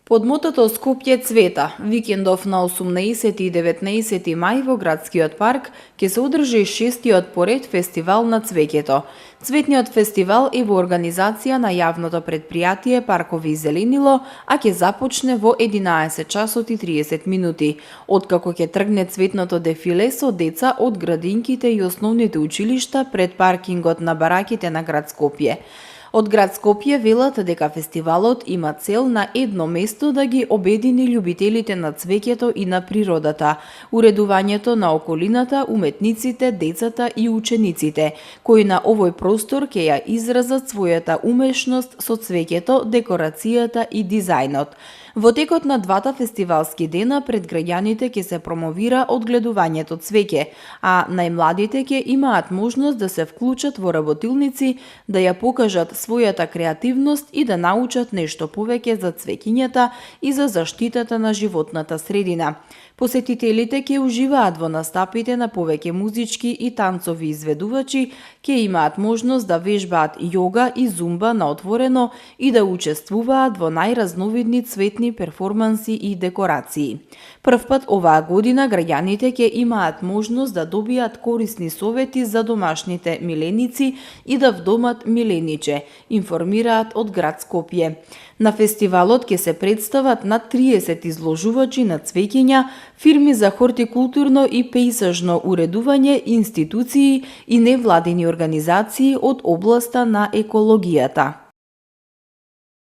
Под мотото Скопје цвета, викендов на 18 и 19 мај во градскиот парк ќе се одржи 6-тиот поред фестивал на цвеќето. Цветниот фестивал е во организација на јавното предпријатие Паркови и зеленило, а ќе започне во 11 часот и 30 минути, откако ќе тргне цветното дефиле со деца од градинките и основните училишта пред паркингот на бараките на град Скопје. Од град Скопје велат дека фестивалот има цел на едно место да ги обедини љубителите на цвеќето и на природата, уредувањето на околината, уметниците, децата и учениците, кои на овој простор ќе ја изразат својата умешност со цвеќето, декорацијата и дизајнот. Во текот на двата фестивалски дена пред граѓаните ќе се промовира одгледувањето цвеќе, а најмладите ќе имаат можност да се вклучат во работилници, да ја покажат својата креативност и да научат нешто повеќе за цвеќињата и за заштитата на животната средина. Посетителите ќе уживаат во настапите на повеќе музички и танцови изведувачи, ќе имаат можност да вежбаат јога и зумба на отворено и да учествуваат во најразновидни цветни перформанси и декорации. Првпат оваа година граѓаните ќе имаат можност да добијат корисни совети за домашните миленици и да вдомат милениче, информираат од град Скопје. На фестивалот ќе се представат над 30 изложувачи на цвеќиња, фирми за хортикултурно и пејзажно уредување, институции и невладини организации од областа на екологијата.